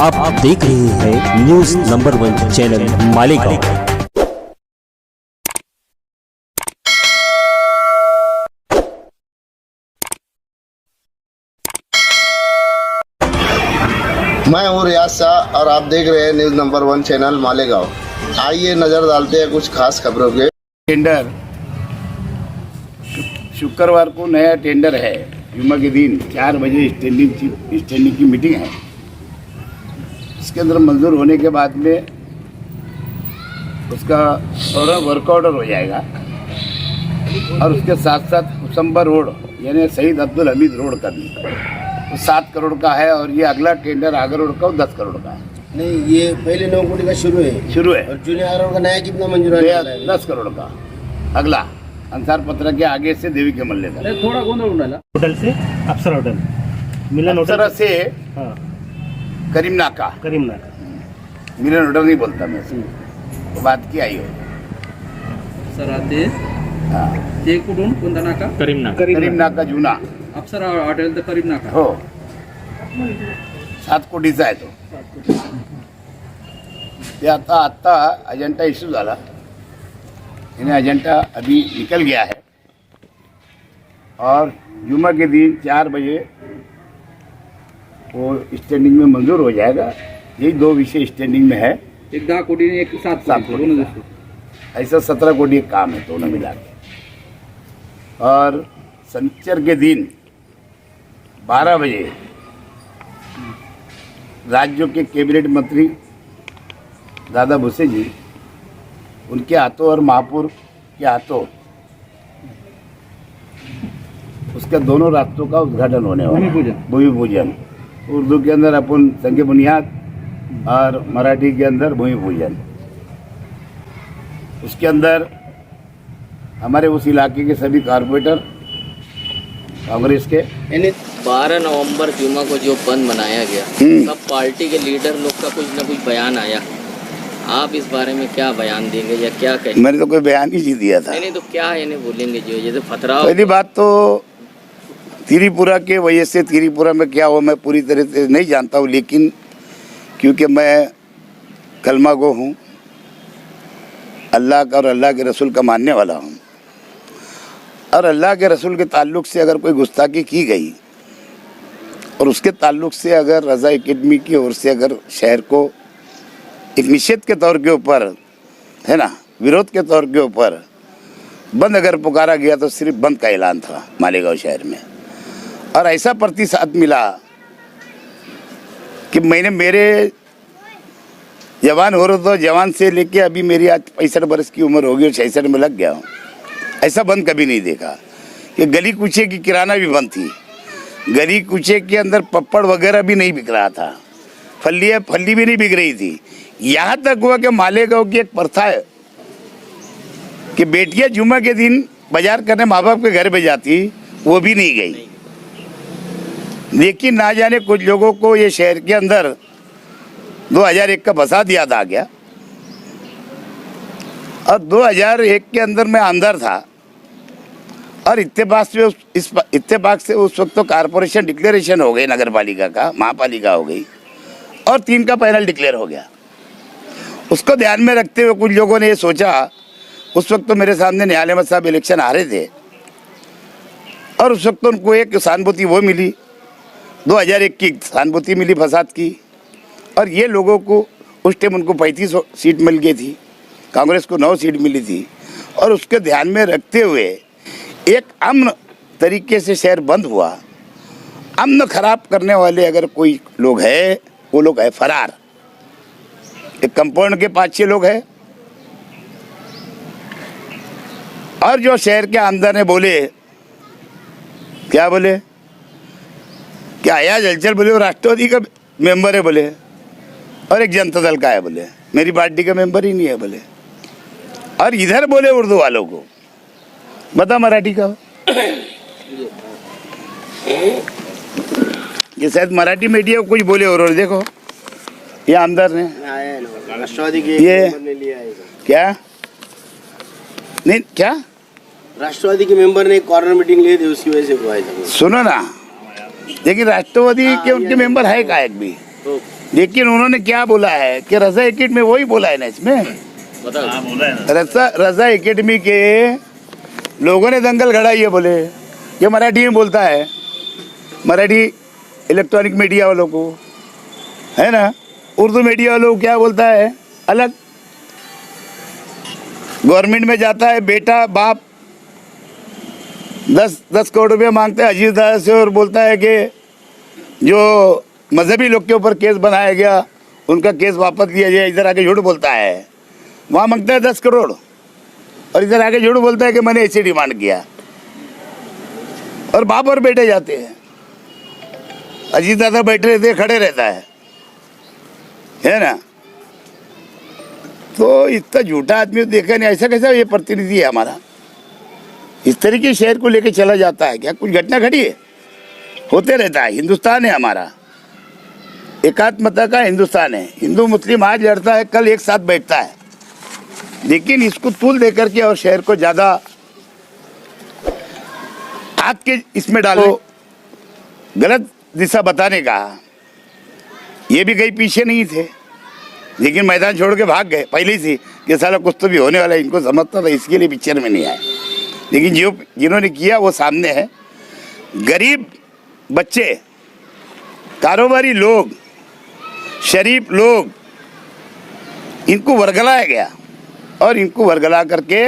आप देख रहे हैं न्यूज नंबर 1 चैनल मालेगांव। मैं हूँ रियाज शाह और आप देख रहे हैं न्यूज नंबर 1 चैनल मालेगांव। आइए नजर डालते हैं कुछ खास खबरों के। टेंडर शुक्रवार को नया टेंडर है। जुम्मे के दिन 4 बजे स्टैंडिंग की मीटिंग है। इसके अंदर मंजूर होने के बाद में उसका थोड़ा वर्क ऑर्डर हो जाएगा और उसके साथ साथ कुसम्बर रोड यानी शहीद अब्दुल हमीद रोड का भी 7 करोड़ का है और ये अगला टेंडर आगर रोड का 10 करोड़ का है। नहीं, ये पहले 9 कोटी का शुरू है और जूनियर रोड का नया कितना मंजूर है? 10 करोड़ का अगला अंसार पत्र के आगे से देवी के मल्ले का थोड़ा गोंधळ उडाला। होटल से अप्सरा होटल मिलन अप्सरा होटल से हाँ करीम नाका मिलन होटल नहीं बोलता मैं तो बात की आई हो अप्सरा ते कुठून कोणता नाका? करीम नाका जुना अप्सरा हॉटेल तर करीम नाका हो 7 कोटीचा आहे तो। ते आता अजंटा इश्यू झाला यानी अजंटा अभी निकल गया है और जुम्मे के दिन 4 बजे वो स्टैंडिंग में मंजूर हो जाएगा। यही 2 विषय स्टैंडिंग में है। एक 10 कोटी आणि एक 7 कोटी ऐसा 17 कोटी एक काम है दोनों मिला के। और शनिचर के दिन 12 बजे राज्यों के कैबिनेट मंत्री दादा भुसे जी उनके हाथों और महापौर के हाथों उसके दोनों रास्तों का उद्घाटन होने वाला है। भूमि पूजन उर्दू के अंदर अपन संग बुनियाद और मराठी के अंदर भूमि पूजन। उसके अंदर हमारे उस इलाके के सभी कारपोरेटर कांग्रेस के 12 नवंबर जुम्मा को जो बंद बनाया गया सब पार्टी के लीडर लोग का कुछ न कुछ बयान आया। आप इस बारे में क्या बयान देंगे या क्या कहेंगे? मैंने तो कोई बयान ही नहीं दिया था। नहीं तो क्या है बोलेंगे जो जैसे फतराव। पहली बात तो त्रिपुरा के वजह से त्रिपुरा में क्या हुआ मैं पूरी तरह से नहीं जानता हूँ, लेकिन क्योंकि मैं कलमा गो हूँ, अल्लाह का और अल्लाह के रसूल का मानने वाला हूँ और अल्लाह के रसूल के ताल्लुक़ से अगर कोई गुस्ताखी की गई और उसके ताल्लुक़ से अगर रज़ा एकेडमी की ओर से अगर शहर को एक निषेध के तौर के ऊपर है ना, विरोध के तौर के ऊपर बंद अगर पुकारा गया तो सिर्फ बंद का ऐलान था मालेगांव शहर में। और ऐसा प्रतिसाद मिला कि मेरे जवान हो रहा था, जवान से लेके अभी मेरी आज 65 वर्ष की उम्र हो गई और 66 में लग गया हूँ। ऐसा बंद कभी नहीं देखा कि गली कूचे की किराना भी बंद थी, गली कूचे के अंदर पप्पड़ वगैरह भी नहीं बिक रहा था, फल्ली भी नहीं बिक रही थी। यहाँ तक हुआ कि मालेगांव की एक प्रथा है कि बेटियाँ जुम्मे के दिन बाजार करने माँ बाप के घर पे जाती, वो भी नहीं गई। लेकिन ना जाने कुछ लोगों को ये शहर के अंदर 2001 का फसाद याद आ गया और 2001 के अंदर मैं अंदर था और इत्तेफाक से उस वक्त तो कारपोरेशन डिक्लेरेशन हो गई, नगर पालिका का महापालिका हो गई और 3 का पैनल डिक्लेयर हो गया। उसको ध्यान में रखते हुए कुछ लोगों ने ये सोचा, उस वक्त तो मेरे सामने न्यायालय में साहब इलेक्शन आ रहे थे और उस वक्त तो उनको एक सहानुभूति वो मिली, 2001 की सहानुभूति मिली फसाद की और ये लोगों को उस टाइम उनको 35 सीट मिल गई थी, कांग्रेस को 9 सीट मिली थी और उसके ध्यान में रखते हुए एक अमन तरीके से शहर बंद हुआ। अमन खराब करने वाले अगर कोई लोग है वो लोग है फरार। एक कंपाउंड के 5-6 लोग हैं और जो शहर के अंदर ने बोले, क्या बोले, क्या अयाज हलचल बोले वो राष्ट्रवादी का मेंबर है बोले और एक जनता दल का है बोले, मेरी पार्टी का मेंबर ही नहीं है बोले। और इधर बोले उर्दू वालों को, बता मराठी का ये शायद मराठी मीडिया को कुछ बोले और देखो ये आमदार ने राष्ट्रवादी के ये मेंबर ने लिया है क्या नहीं क्या राष्ट्रवादी के मेंबर ने कॉर्नर मीटिंग ली थी, उसकी वजह से हुआ है। सुनो ना, लेकिन राष्ट्रवादी के उनके मेंबर है का एक भी लेकिन उन्होंने क्या बोला है कि रजा एकेडमी में वही बोला है ना इसमें, बताओ। रजा एकेडमी के लोगों ने दंगल गड़ा, ये बोले ये मराठी में बोलता है, मराठी इलेक्ट्रॉनिक मीडिया वालों को, है ना, उर्दू मीडिया वालों को क्या बोलता है अलग। गवर्नमेंट में जाता है बेटा बाप 10 करोड़ रुपये मांगता है अजीत दादा से और बोलता है कि जो मजहबी लोग के ऊपर केस बनाया गया उनका केस वापस लिया जाए, इधर आके झूठ बोलता है। वहाँ मांगता है 10 करोड़ और इधर आके झूठ बोलता है कि मैंने ऐसे डिमांड किया, और बाप और बेटे जाते हैं। अजीत दादा बैठे रहते हैं, खड़े रहता है ना। तो इतना झूठा आदमी देखा नहीं, ऐसा कैसा ये प्रतिनिधि है हमारा, इस तरीके शहर को लेके चला जाता है क्या? कुछ घटना घटी है, होते रहता है। हिंदुस्तान है हमारा, एकात्मता का हिंदुस्तान है। हिंदू मुस्लिम आज लड़ता है, कल एक साथ बैठता है, लेकिन इसको तूल दे करके और शहर को ज्यादा आग के इसमें डालो, गलत दिशा बताने का। ये भी कहीं पीछे नहीं थे, लेकिन मैदान छोड़ के भाग गए पहले से कि साला कुछ तो भी होने वाला है, इनको समझता था, इसके लिए पिक्चर में नहीं आए। लेकिन जिन्होंने किया वो सामने है। गरीब बच्चे, कारोबारी लोग, शरीफ लोग, इनको वर्गलाया गया और इनको वर्गला करके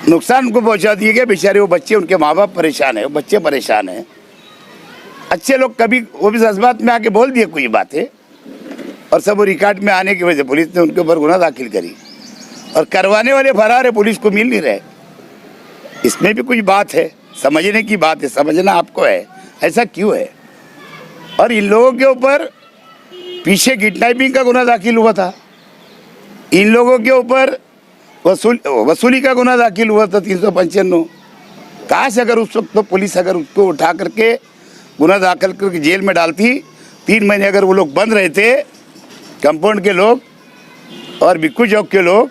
नुकसान उनको पहुंचा दिया गया। बेचारे वो बच्चे, उनके माँ बाप परेशान है, वो बच्चे परेशान हैं। अच्छे लोग कभी वो भी जज्बात में आके बोल दिए कोई बातें, और सब वो रिकॉर्ड में आने की वजह से पुलिस ने उनके ऊपर गुनाह दाखिल करी, और करवाने वाले फरार है, पुलिस को मिल नहीं रहे। इसमें भी कुछ बात है, समझने की बात है, समझना आपको है ऐसा क्यों है। और इन लोगों के ऊपर पीछे किडनैपिंग का गुनाह दाखिल हुआ था, इन लोगों के ऊपर वसूली का गुनाह दाखिल हुआ था 395। काश अगर उस वक्त तो पुलिस अगर उसको उठा करके गुनाह दाखिल करके जेल में डालती, 3 महीने अगर वो लोग बंद रहे थे, कंपाउंड के लोग और बिक्कू चौक के लोग,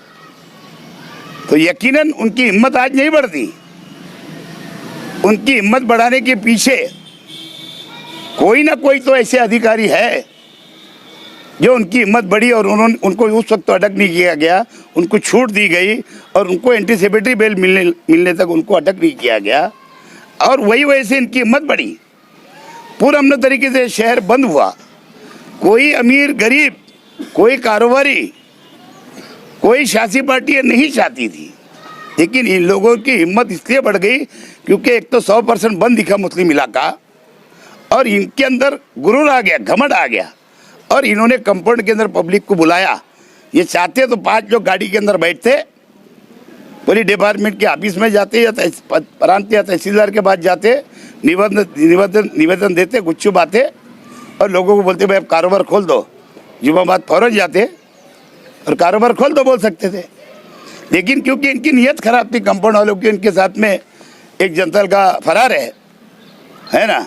तो यकीनन उनकी हिम्मत आज नहीं बढ़ती। उनकी हिम्मत बढ़ाने के पीछे कोई ना कोई तो ऐसे अधिकारी है जो उनकी हिम्मत बढ़ी, और उनको उस वक्त तो अटक नहीं किया गया, उनको छूट दी गई, और उनको एंटीसिपेटरी बेल मिलने तक उनको अटक नहीं किया गया, और वही वजह से इनकी हिम्मत बढ़ी। पूरा अमन तरीके से शहर बंद हुआ। कोई अमीर गरीब, कोई कारोबारी, कोई शासी पार्टी नहीं चाहती थी, लेकिन इन लोगों की हिम्मत इसलिए बढ़ गई क्योंकि एक तो 100% बंद दिखा मुस्लिम इलाका, और इनके अंदर गुरूर आ गया, घमंड आ गया, और इन्होंने कंपाउंड के अंदर पब्लिक को बुलाया। ये चाहते तो 5 लोग गाड़ी के अंदर बैठते, पुलिस डिपार्टमेंट के ऑफिस में जाते या प्रांत या तहसीलदार के पास जाते, निवेदन देते, गुच्छू बातें, और लोगों को बोलते भाई अब कारोबार खोल दो। जुम्मा बाद फौरन जाते और कारोबार खोल दो बोल सकते थे, लेकिन क्योंकि इनकी नीयत खराब थी कंपाउंड वालों की, इनके साथ में एक जनता का फरार है ना,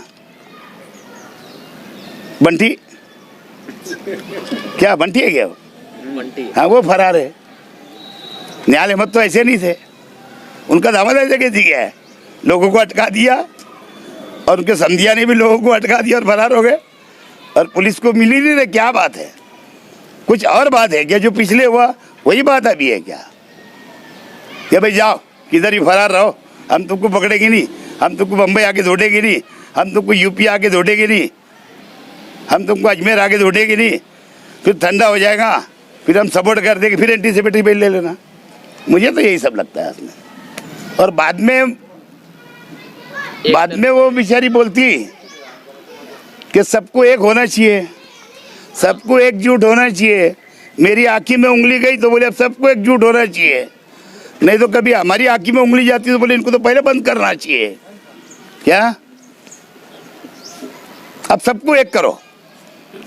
बंटी, क्या बंटी है क्या वो? बंटी, हाँ वो फरार है। न्याल अहमद तो ऐसे नहीं थे, उनका दामद ऐसे कैसे गया है, लोगों को अटका दिया, और उनके समझिया ने भी लोगों को अटका दिया और फरार हो गए, और पुलिस को मिली नहीं रही। क्या बात है? कुछ और बात है क्या? जो पिछले हुआ वही बात अभी है क्या? कि भाई जाओ किधर ही फरार रहो, हम तुमको पकड़ेंगे नहीं, हम तुमको बम्बई आके ढूंढेंगे नहीं, हम तुमको यूपी आके ढूंढेंगे नहीं, हम तुमको अजमेर आके ढूंढेंगे नहीं, फिर ठंडा हो जाएगा, फिर हम सपोर्ट कर देंगे, फिर एंटीसिपेटरी बेल ले लेना। मुझे तो यही सब लगता है उसमें। और बाद में वो बेचारी बोलती कि सबको एक होना चाहिए, सबको एकजुट होना चाहिए। मेरी आँखी में उंगली गई तो बोले अब सबको एकजुट होना चाहिए, नहीं तो कभी हमारी आँखी में उंगली जाती तो बोले इनको तो पहले बंद करना चाहिए। क्या? अब सबको एक करो,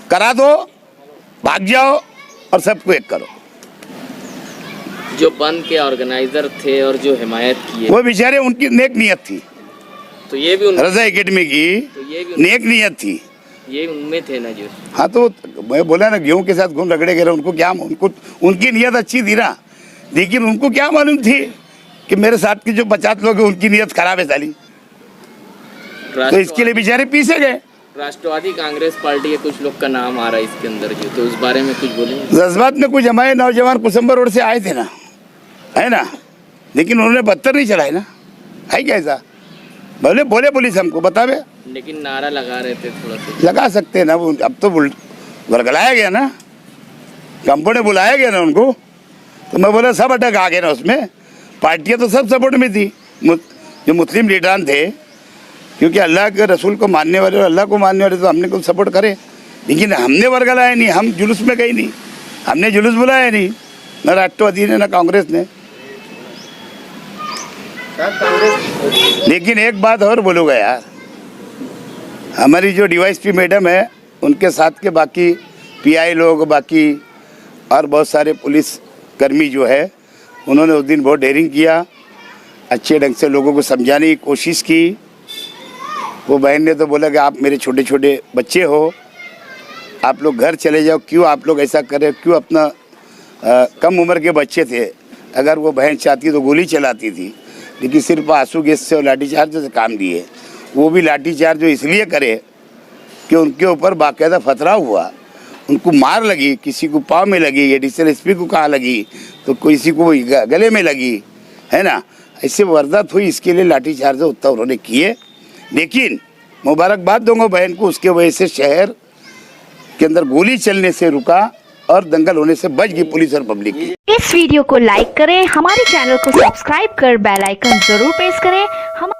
करा दो, भाग जाओ और सबको एक करो। जो बंद के ऑर्गेनाइजर थे और जो हिमायत किए, वो बेचारे उनकी नेक नियत थी, तो ये भी रजा एकेडमी की तो ये भी नेक नियत थी, ये उनमें थे ना जो। हाँ तो मैं बोला ना गेहूं के साथ घूम रगड़े गए, उनको क्या, उनको उनकी नियत अच्छी थी ना, लेकिन उनको क्या मालूम थी कि मेरे साथ के जो 50 लोग हैं उनकी नियत खराब है साली, तो इसके लिए बेचारे पीछे गए। राष्ट्रवादी कांग्रेस पार्टी के कुछ लोग का नाम आ रहा है इसके अंदर जो, तो उस बारे में कुछ बोलेंगे? जज्बात में कुछ हमारे नौजवान कुसुम्बर रोड से आए थे ना, है ना, लेकिन उन्होंने पत्थर नहीं चलाए ना, है कैसा बोले बोले पुलिस हमको बतावे, लेकिन नारा लगा रहे थे थोड़ा सा। लगा सकते हैं ना, वो अब तो वर्गलाया गया ना, कंपनी बुलाया गया ना उनको, तो मैं बोला सब अटक आ गए ना उसमें, पार्टियां तो सब सपोर्ट में थी, जो मुस्लिम लीडरान थे, क्योंकि अल्लाह के रसूल को मानने वाले और अल्लाह को मानने वाले तो हमने कुछ सपोर्ट करे, लेकिन हमने वर्गलाया नहीं, हम जुलूस में गए नहीं, हमने जुलूस बुलाया नहीं, न राष्ट्रवादी ने न कांग्रेस ने। लेकिन एक बात और बोलूँगा यार, हमारी जो डीवाईएसपी मैडम है उनके साथ के बाकी पीआई लोग, बाकी और बहुत सारे पुलिस कर्मी जो है, उन्होंने उस दिन बहुत डेयरिंग किया, अच्छे ढंग से लोगों को समझाने की कोशिश की। वो बहन ने तो बोला कि आप मेरे छोटे छोटे बच्चे हो, आप लोग घर चले जाओ, क्यों आप लोग ऐसा करें, क्यों अपना कम उम्र के बच्चे थे, अगर वो बहन चाहती तो गोली चलाती थी, लेकिन सिर्फ आंसू गैस से और लाठीचार्ज से काम लिए, वो भी लाठीचार्ज जो इसलिए करे कि उनके ऊपर बाकायदा फतरा हुआ, उनको मार लगी, किसी को पाँव में लगी, एडिशनल एसपी को कहाँ लगी, तो किसी को गले में लगी, है ना, ऐसे वारदात हुई, इसके लिए लाठीचार्ज उतना उन्होंने किए। लेकिन मुबारकबाद दूंगा बहन को, उसके वजह से शहर के अंदर गोली चलने से रुका और दंगल होने से बच गई पुलिस और पब्लिक की। इस वीडियो को लाइक करें, हमारे चैनल को सब्सक्राइब कर बेल आइकन जरूर प्रेस करें। हम